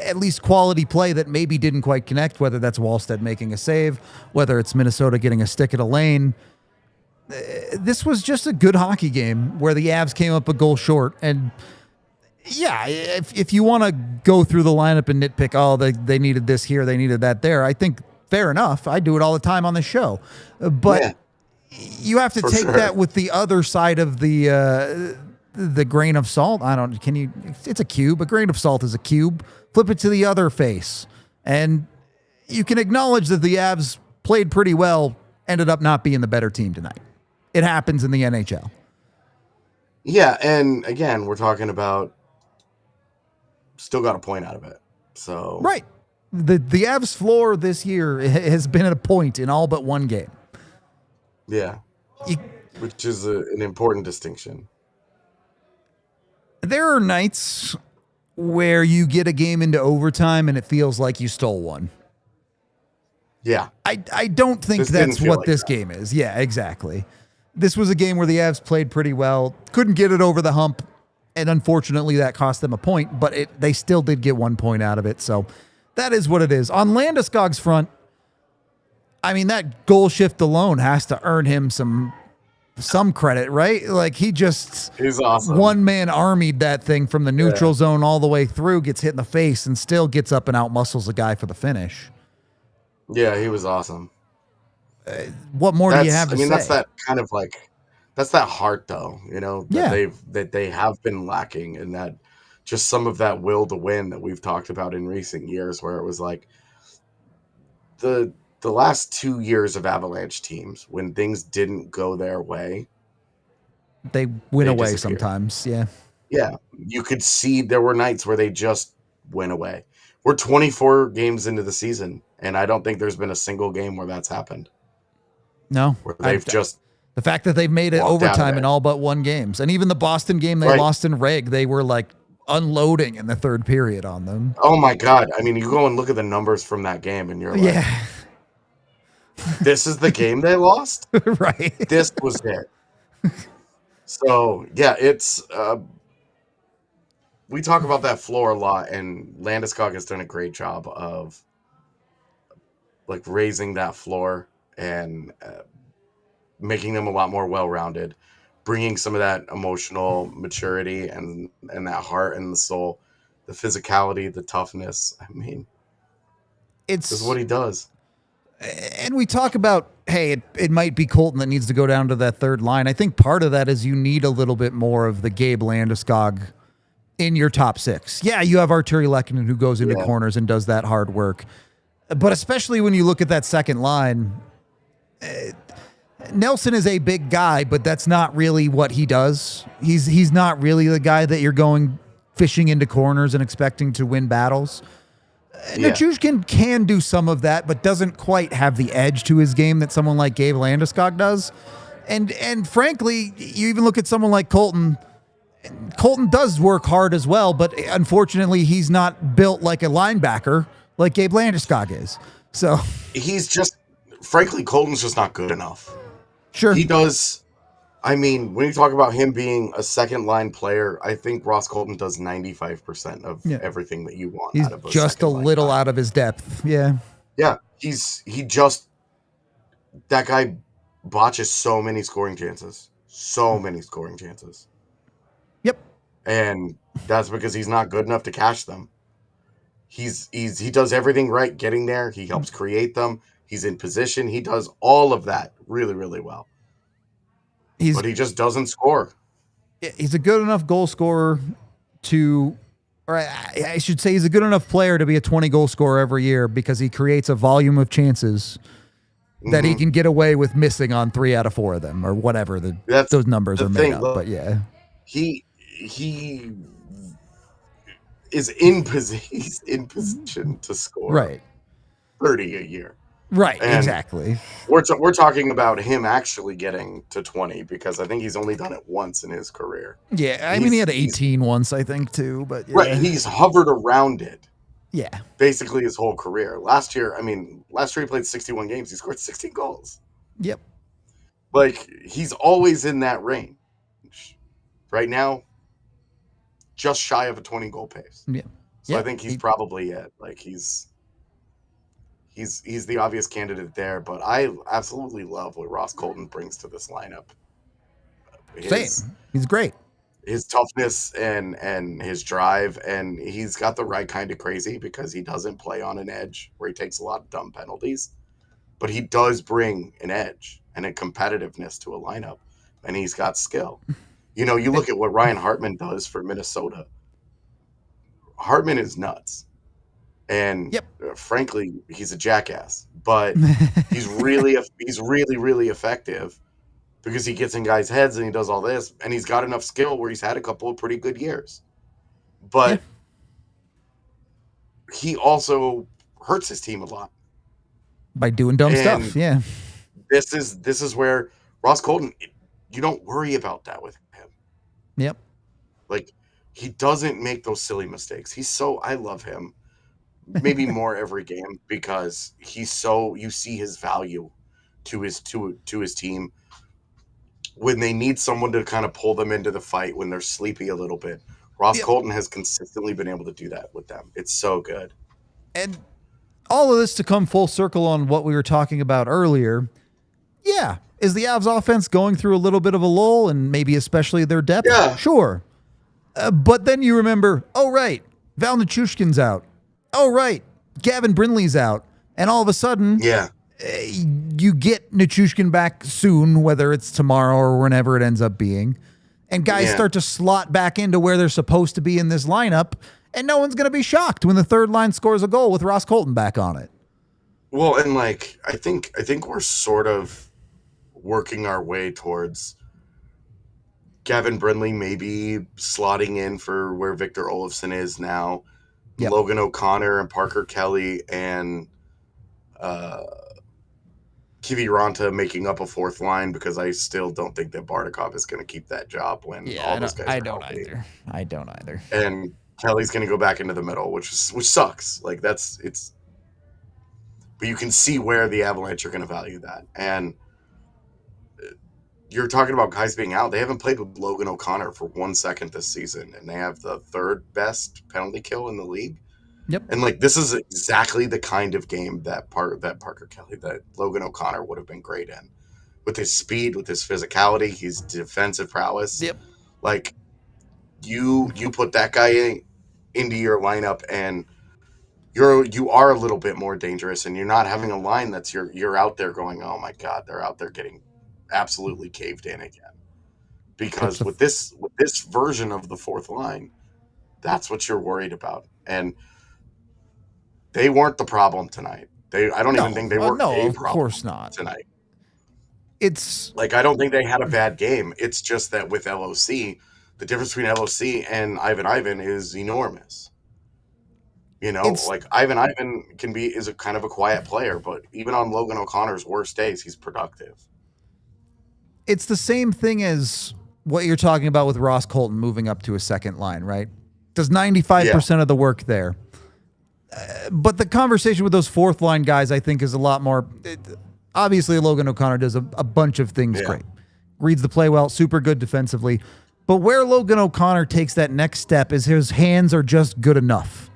at least quality play that maybe didn't quite connect, whether that's Wallstead making a save, whether it's Minnesota getting a stick at a lane. This was just a good hockey game where the Avs came up a goal short. And yeah, if you want to go through the lineup and nitpick, they needed this here, they needed that there, I think fair enough. I do it all the time on the show. But you have to take that with the other side of the grain of salt. It's a cube. A grain of salt is a cube. Flip it to the other face. And you can acknowledge that the Avs played pretty well, ended up not being the better team tonight. It happens in the NHL. Yeah, and again, we're talking about still got a point out of it. So right. The Avs floor this year has been at a point in all but one game. Yeah, which is an important distinction. There are nights where you get a game into overtime and it feels like you stole one. Yeah. I don't think that's what this game is. Yeah, exactly. This was a game where the Avs played pretty well, couldn't get it over the hump, And unfortunately, that cost them a point, but they still did get 1 point out of it. So that is what it is. On Landeskog's front, I mean, that goal shift alone has to earn him some credit, right? Like he's awesome. one-man armied that thing from the neutral zone all the way through, gets hit in the face, and still gets up and out muscles a guy for the finish. Yeah, he was awesome. What more do you have to say? That's that kind of like, that's that heart though, that they have been lacking, and that just some of that will to win that we've talked about in recent years, where it was like the last 2 years of Avalanche teams, when things didn't go their way, they went away sometimes. Yeah. Yeah. You could see there were nights where they just went away. We're 24 games into the season, and I don't think there's been a single game where that's happened. No. Where they've just... The fact that they've made it overtime in all but one games. And even the Boston game they lost in reg, they were like unloading in the third period on them. Oh my God. I mean, you go and look at the numbers from that game and you're like, this is the game they lost? Right. This was it. So, yeah, it's... we talk about that floor a lot, and Landeskog has done a great job of like raising that floor and making them a lot more well-rounded, bringing some of that emotional maturity and that heart and the soul, the physicality, the toughness. I mean, this is what he does. And we talk about, hey, it might be Colton that needs to go down to that third line. I think part of that is you need a little bit more of the Gabe Landeskog in your top six. Yeah, you have Artturi Lehkonen who goes into corners and does that hard work. But especially when you look at that second line, Nelson is a big guy, but that's not really what he does. He's not really the guy that you're going fishing into corners and expecting to win battles. Nichushkin can do some of that, but doesn't quite have the edge to his game that someone like Gabe Landeskog does. And frankly, you even look at someone like Colton. Colton does work hard as well, but unfortunately, he's not built like a linebacker like Gabe Landeskog is. So he's just, frankly, Colton's just not good enough. Sure. He does. I mean, when you talk about him being a second line player, I think Ross Colton does 95% of everything that you want out of a just a little out of his depth. Yeah. Yeah. That guy botches so many scoring chances. So many scoring chances. Yep. And that's because he's not good enough to catch them. He does everything right getting there. He helps create them. He's in position. He does all of that really, really well. But he just doesn't score. He's a good enough goal scorer or I should say he's a good enough player to be a 20 goal scorer every year because he creates a volume of chances that he can get away with missing on 3 out of 4 of them or whatever those numbers are made up. But yeah, he is in position to score 30 a year. Right, and exactly. We're talking about him actually getting to 20 because I think he's only done it once in his career. Yeah, I mean he had 18 once, I think, too. But right, he's hovered around it. Yeah, basically his whole career. Last year he played 61 games. He scored 16 goals. Yep. Like he's always in that range. Right now, just shy of a 20 goal pace. Yeah. So I think he's probably it. Like he's the obvious candidate there, but I absolutely love what Ross Colton brings to this lineup. He's great. His toughness and his drive, and he's got the right kind of crazy because he doesn't play on an edge where he takes a lot of dumb penalties, but he does bring an edge and a competitiveness to a lineup, and he's got skill. You know, you look at what Ryan Hartman does for Minnesota. Hartman is nuts. And frankly, he's a jackass, but he's really, really effective because he gets in guys' heads and he does all this, and he's got enough skill where he's had a couple of pretty good years. But he also hurts his team a lot by doing dumb stuff. Yeah, this is where Ross Colton, you don't worry about that with him. Yep, like he doesn't make those silly mistakes. I love him. Maybe more every game because you see his value to his team. when they need someone to kind of pull them into the fight when they're sleepy a little bit. Ross Colton has consistently been able to do that with them. It's so good. And all of this to come full circle on what we were talking about earlier. Yeah. Is the Avs offense going through a little bit of a lull, and maybe especially their depth? Yeah. Sure. But then you remember, oh, right, Val Nichushkin's out. Oh, right, Gavin Brindley's out. And all of a sudden, you get Nichushkin back soon, whether it's tomorrow or whenever it ends up being. And guys start to slot back into where they're supposed to be in this lineup. And no one's going to be shocked when the third line scores a goal with Ross Colton back on it. Well, and like I think we're sort of working our way towards Gavin Brindley maybe slotting in for where Victor Olofsson is now. Yep. Logan O'Connor and Parker Kelly and Kiviranta making up a fourth line, because I still don't think that Bardakov is going to keep that job when all those guys are healthy. I don't either. And Kelly's going to go back into the middle, which sucks. Like but you can see where the Avalanche are going to value that. And you're talking about guys being out. They haven't played with Logan O'Connor for 1 second this season, and they have the third best penalty kill in the league. Yep. And like, this is exactly the kind of game that Parker Kelly, that Logan O'Connor would have been great in, with his speed, with his physicality, his defensive prowess. Yep. Like, you put that guy into your lineup, and you are a little bit more dangerous, and you're not having a line that's you're out there going, oh my God, they're out there getting absolutely caved in again. Because with this version of the fourth line, that's what you're worried about. And they weren't the problem tonight. I don't even think they were a problem. Of course not tonight. It's like, I don't think they had a bad game. It's just that with LOC, the difference between LOC and Ivan is enormous. You know, like Ivan is a kind of a quiet player, but even on Logan O'Connor's worst days, he's productive. It's the same thing as what you're talking about with Ross Colton moving up to a second line, right? Does 95% of the work there. But the conversation with those fourth line guys, I think, is a lot more. Obviously, Logan O'Connor does a bunch of things great. Reads the play well, super good defensively. But where Logan O'Connor takes that next step is his hands are just good enough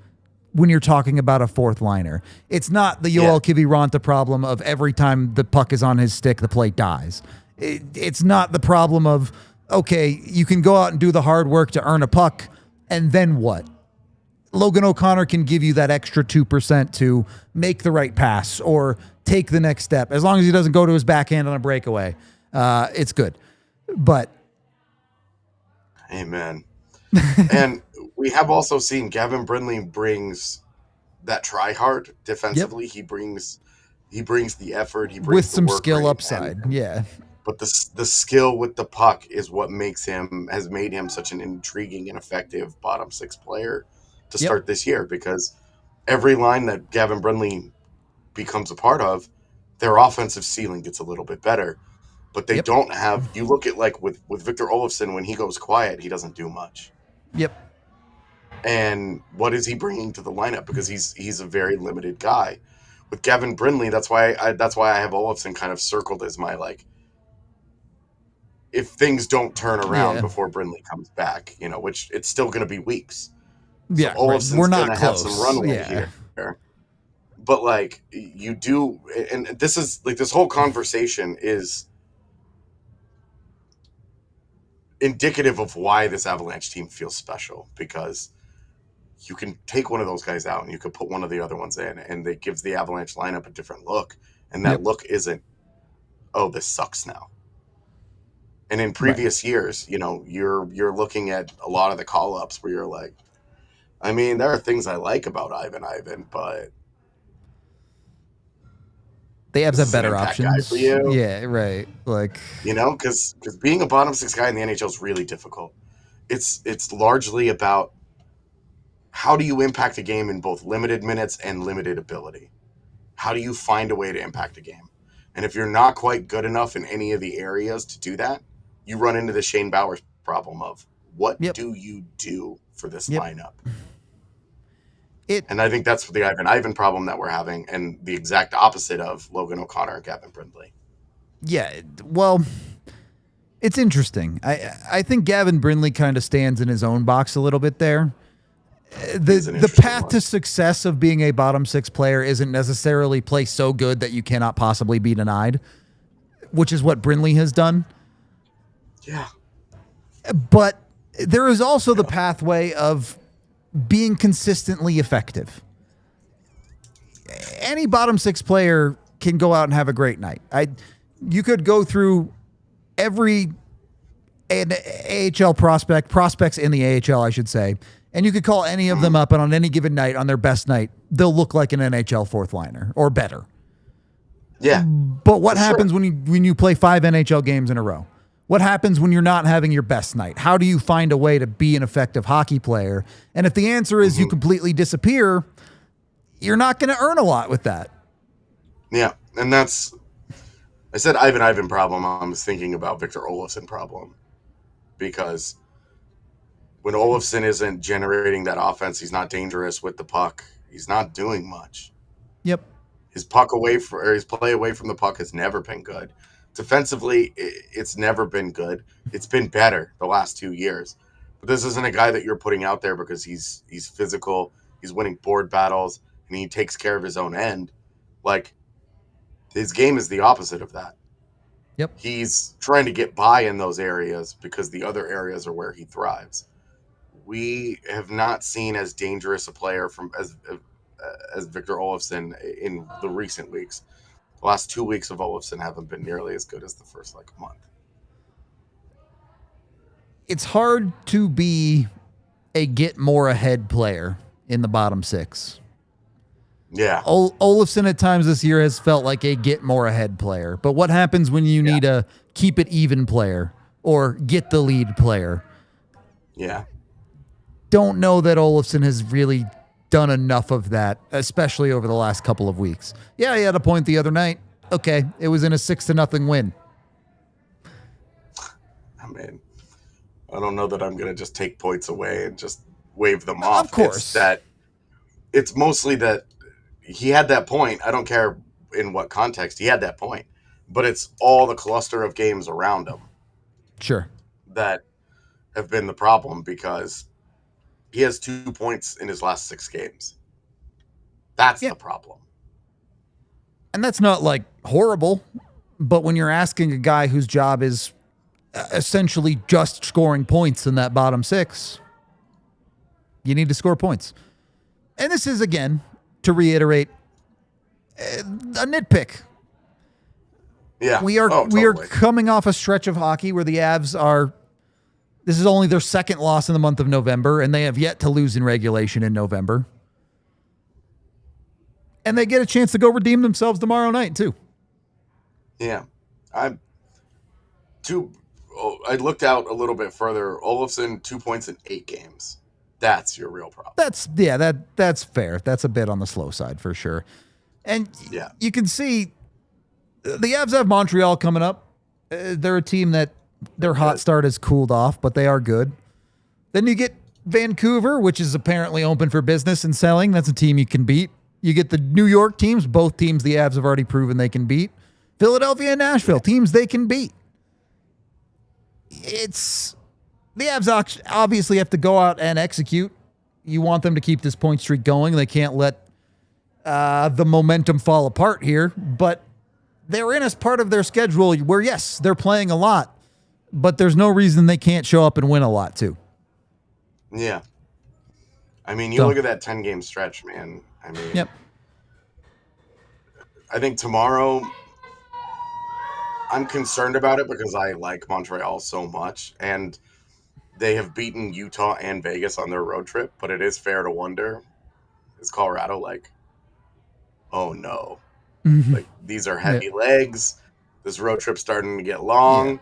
when you're talking about a fourth liner. It's not the Yoel Kiviranta problem of every time the puck is on his stick, the plate dies. It's not the problem of, okay, you can go out and do the hard work to earn a puck, and then what? Logan O'Connor can give you that extra 2% to make the right pass or take the next step. As long as he doesn't go to his backhand on a breakaway, it's good. But amen. And we have also seen Gavin Brindley brings that try hard defensively. Yep. He brings the effort. He brings with some the work skill rate, upside. But the skill with the puck is what has made him such an intriguing and effective bottom six player to start this year, because every line that Gavin Brindley becomes a part of, their offensive ceiling gets a little bit better. But they don't have, you look at like with Victor Olofsson, when he goes quiet, he doesn't do much. Yep. And what is he bringing to the lineup? Because he's a very limited guy. With Gavin Brindley, that's why I have Olofsson kind of circled as my, like, if things don't turn around before Brindley comes back, you know, which it's still going to be weeks. So Olofsson's going to have some runway here. But like, you do, and this is like, this whole conversation is indicative of why this Avalanche team feels special, because you can take one of those guys out and you could put one of the other ones in, and it gives the Avalanche lineup a different look. And that look isn't, oh, this sucks now. And in previous years, you know, you're looking at a lot of the call-ups where you're like, I mean, there are things I like about Ivan, but they have some better options for you. Yeah, right. Like, you know, because being a bottom six guy in the NHL is really difficult. It's largely about how do you impact a game in both limited minutes and limited ability. How do you find a way to impact a game? And if you're not quite good enough in any of the areas to do that, you run into the Shane Bowers problem of what do you do for this lineup? And I think that's the Ivan problem that we're having, and the exact opposite of Logan O'Connor and Gavin Brindley. Yeah, well, It's interesting. I think Gavin Brindley kind of stands in his own box a little bit there. The path to success of being a bottom six player isn't necessarily play so good that you cannot possibly be denied, which is what Brindley has done. Yeah. But there is also the pathway of being consistently effective. Any bottom six player can go out and have a great night. You could go through every AHL prospects in the AHL, I should say, and you could call any of them up, and on any given night, on their best night, they'll look like an NHL fourth liner or better. Yeah. But what happens when you play 5 NHL games in a row? What happens when you're not having your best night? How do you find a way to be an effective hockey player? And if the answer is you completely disappear, you're not going to earn a lot with that. Yeah, and that's... I said Ivan problem. I was thinking about Victor Olofsson problem. Because when Olofsson isn't generating that offense, he's not dangerous with the puck. He's not doing much. Yep. His play away from the puck has never been good. Defensively, it's never been good. It's been better the last 2 years. But this isn't a guy that you're putting out there because he's physical, he's winning board battles, and he takes care of his own end. Like, his game is the opposite of that. Yep. He's trying to get by in those areas because the other areas are where he thrives. We have not seen as dangerous a player as Victor Olofsson in the recent weeks. The last 2 weeks of Olofsson haven't been nearly as good as the first month. It's hard to be a get more ahead player in the bottom six. Yeah. Olofsson at times this year has felt like a get more ahead player. But what happens when you need a keep it even player or get the lead player? Yeah. Don't know that Olofsson has really done enough of that, especially over the last couple of weeks. Yeah, he had a point the other night. Okay, it was in a 6-0 win. I mean, I don't know that I'm going to just take points away and just wave them off. Of course. It's mostly that he had that point. I don't care in what context he had that point, but it's all the cluster of games around him. Sure. That have been the problem because he has 2 points in his last 6 games. That's the problem. And that's not like horrible, but when you're asking a guy whose job is essentially just scoring points in that bottom six, you need to score points. And this is, again, to reiterate, a nitpick. Yeah. We are coming off a stretch of hockey where the Avs are... This is only their second loss in the month of November, and they have yet to lose in regulation in November. And they get a chance to go redeem themselves tomorrow night, too. Yeah. I looked out a little bit further. Olofsson, 2 points in 8 games. That's your real problem. That's fair. That's a bit on the slow side for sure. And you can see the Avs have Montreal coming up. They're a team that their hot start has cooled off, but they are good. Then you get Vancouver, which is apparently open for business and selling. That's a team you can beat. You get the New York teams, both teams the Avs have already proven they can beat. Philadelphia and Nashville, teams they can beat. The Avs obviously have to go out and execute. You want them to keep this point streak going. They can't let the momentum fall apart here, but they're in as part of their schedule where, yes, they're playing a lot, but there's no reason they can't show up and win a lot too. Yeah. I mean, you look at that 10-game stretch, man. I mean, I think tomorrow I'm concerned about it because I like Montreal so much, and they have beaten Utah and Vegas on their road trip, but it is fair to wonder, is Colorado like, oh no, like these are heavy legs. This road trip's starting to get long. Yeah.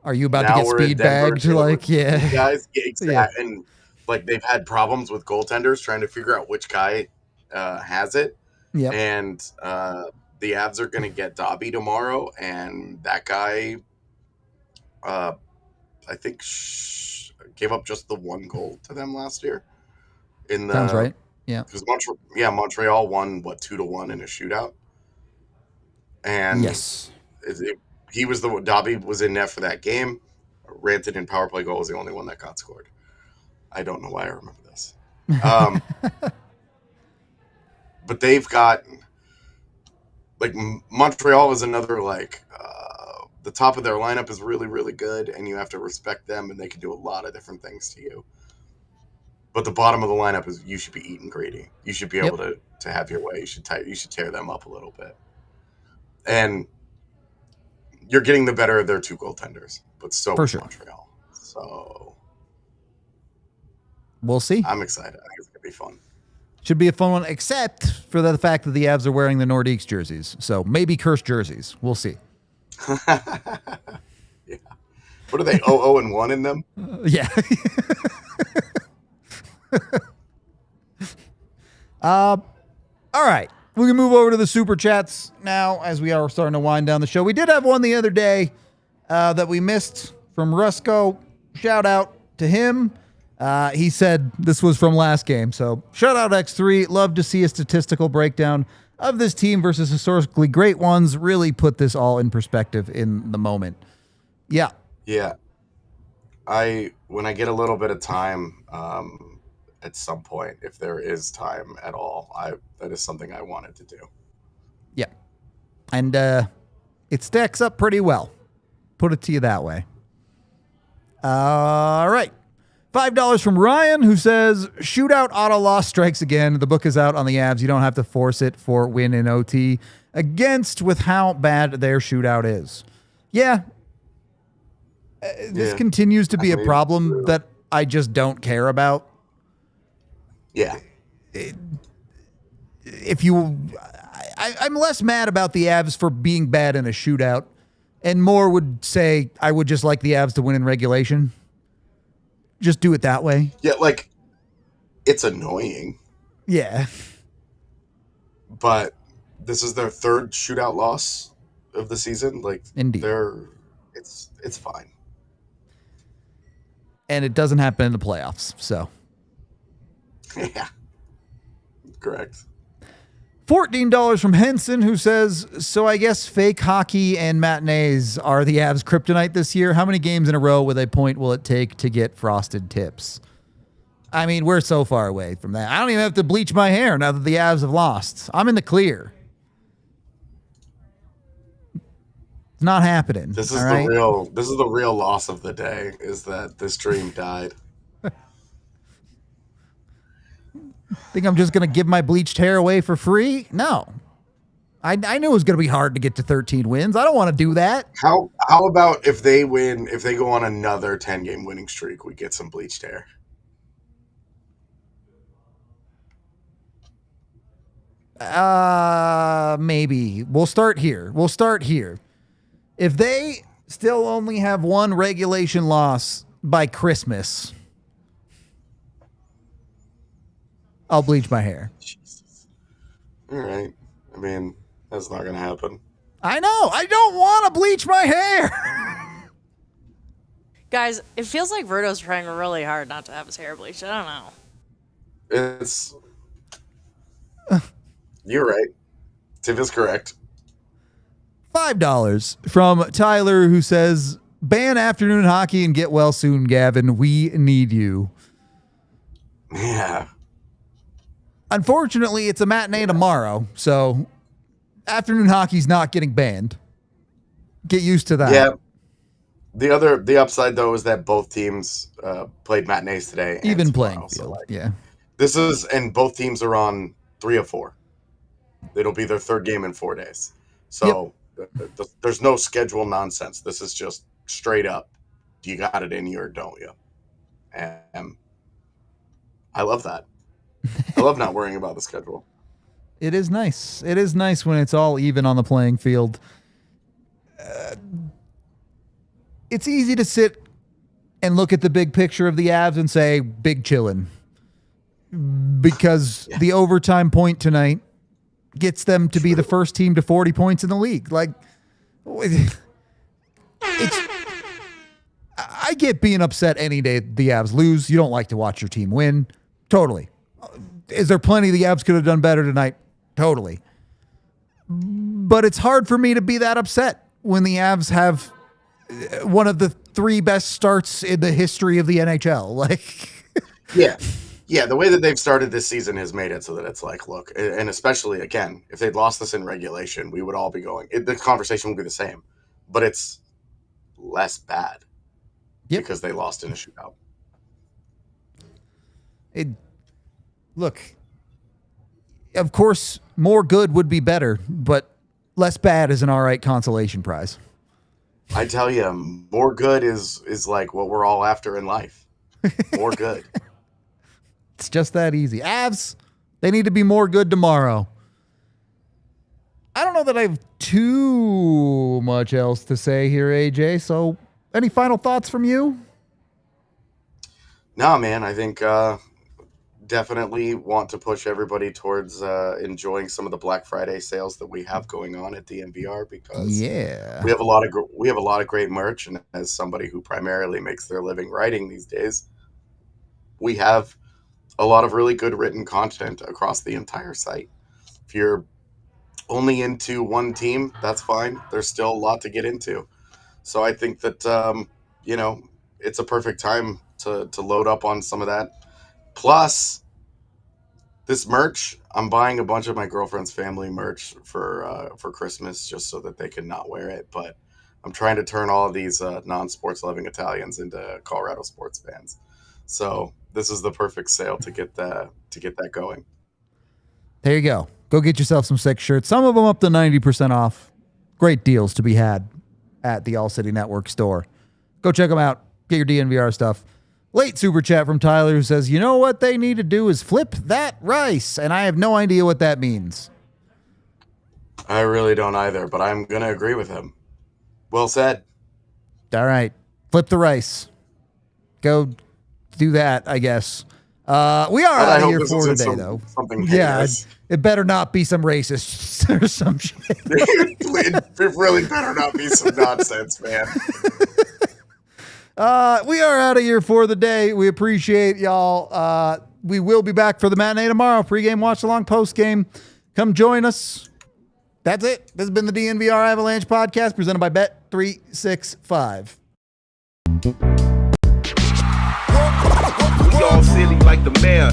Are you about to get speed bagged? Like, guys, exactly. And like they've had problems with goaltenders trying to figure out which guy has it. Yeah. And the Avs are going to get Dobby tomorrow, and that guy, I think, gave up just the 1 goal to them last year. Sounds right. Yeah. Because Montreal won 2-1 in a shootout. And yes, Dobby was in net for that game. Rantanen power play goal was the only one that got scored. I don't know why I remember this. But they've got, like, Montreal is another, like, the top of their lineup is really, really good, and you have to respect them, and they can do a lot of different things to you. But the bottom of the lineup is you should be eating greedy. You should be able to have your way. You should tear them up a little bit. And you're getting the better of their two goaltenders, but so is Montreal. So we'll see. I'm excited. I think it's going to be fun. Should be a fun one, except for the fact that the Avs are wearing the Nordiques jerseys. So maybe cursed jerseys. We'll see. Yeah. What are they, 0-1 in them? Yeah. All right. We can move over to the Super Chats now as we are starting to wind down the show. We did have one the other day that we missed from Rusko. Shout out to him. He said this was from last game. So shout out X3. Love to see a statistical breakdown of this team versus historically great ones. Really put this all in perspective in the moment. Yeah. Yeah. When I get a little bit of time, at some point, if there is time at all, that is something I wanted to do. Yeah. And it stacks up pretty well. Put it to you that way. All right. $5 from Ryan, who says, shootout auto loss strikes again. The book is out on the Avs. You don't have to force it for win in OT against with how bad their shootout is. Yeah. This continues to be a problem that I just don't care about. Yeah. I'm less mad about the Avs for being bad in a shootout and more would say I would just like the Avs to win in regulation. Just do it that way. Yeah, like, it's annoying. Yeah. But this is their third shootout loss of the season. Like, indeed. It's fine. And it doesn't happen in the playoffs, so. Yeah. Correct. $14 from Henson, who says, so I guess fake hockey and matinees are the Avs' kryptonite this year. How many games in a row with a point will it take to get frosted tips? I mean, we're so far away from that. I don't even have to bleach my hair now that the Avs have lost. I'm in the clear. It's not happening. This is the real loss of the day, is that this dream died. Think I'm just going to give my bleached hair away for free? No. I knew it was going to be hard to get to 13 wins. I don't want to do that. How about if they go on another 10-game winning streak, we get some bleached hair? Maybe. We'll start here. If they still only have one regulation loss by Christmas, I'll bleach my hair. Jesus. All right. I mean, that's not going to happen. I know. I don't want to bleach my hair. Guys, it feels like Verdo's trying really hard not to have his hair bleached. I don't know. You're right. Tiff is correct. $5 from Tyler, who says, ban afternoon hockey and get well soon, Gavin. We need you. Yeah. Unfortunately, it's a matinee tomorrow, so afternoon hockey's not getting banned. Get used to that. Yeah. The upside, though, is that both teams played matinees today. Even playing field, so, like, yeah. And both teams are on 3 of 4. It'll be their third game in 4 days. So there's no schedule nonsense. This is just straight up. Do you got it in you or don't you? And I love that. I love not worrying about the schedule. It is nice. It is nice when it's all even on the playing field. It's easy to sit and look at the big picture of the Avs and say, big chillin'. Because the overtime point tonight gets them to be the first team to 40 points in the league. Like, I get being upset any day the Avs lose. You don't like to watch your team win. Totally. Is there plenty the Avs could have done better tonight? Totally. But it's hard for me to be that upset when the Avs have one of the 3 best starts in the history of the NHL. Like, yeah, the way that they've started this season has made it so that it's like, look, and especially again, if they'd lost this in regulation, we would all be going. The conversation would be the same, but it's less bad because they lost in a shootout. Look, of course, more good would be better, but less bad is an all right consolation prize. I tell you, more good is like what we're all after in life. More good. It's just that easy. Avs, they need to be more good tomorrow. I don't know that I have too much else to say here, AJ. So, any final thoughts from you? No, man, I think definitely want to push everybody towards enjoying some of the Black Friday sales that we have going on at DNVR, because we have a lot of great merch, and as somebody who primarily makes their living writing these days, we have a lot of really good written content across the entire site. If you're only into one team, that's fine. There's still a lot to get into. So I think that it's a perfect time to load up on some of that. Plus, this merch, I'm buying a bunch of my girlfriend's family merch for Christmas just so that they can not wear it. But I'm trying to turn all of these non-sports loving Italians into Colorado sports fans. So this is the perfect sale to get that going. There you go. Go get yourself some sick shirts. Some of them up to 90% off. Great deals to be had at the ALLCITY Network store. Go check them out. Get your DNVR stuff. Late super chat from Tyler who says, you know what they need to do is flip that rice. And I have no idea what that means. I really don't either, but I'm going to agree with him. Well said. All right. Flip the rice. Go do that, I guess. We are out of here for today, though. Yeah, it better not be some racists or some shit. It really better not be some nonsense, man. We are out of here for the day. We appreciate y'all. We will be back for the matinee tomorrow. Pre-game, watch along, post-game. Come join us. That's it. This has been the DNVR Avalanche podcast presented by Bet365. We all silly like the mayor.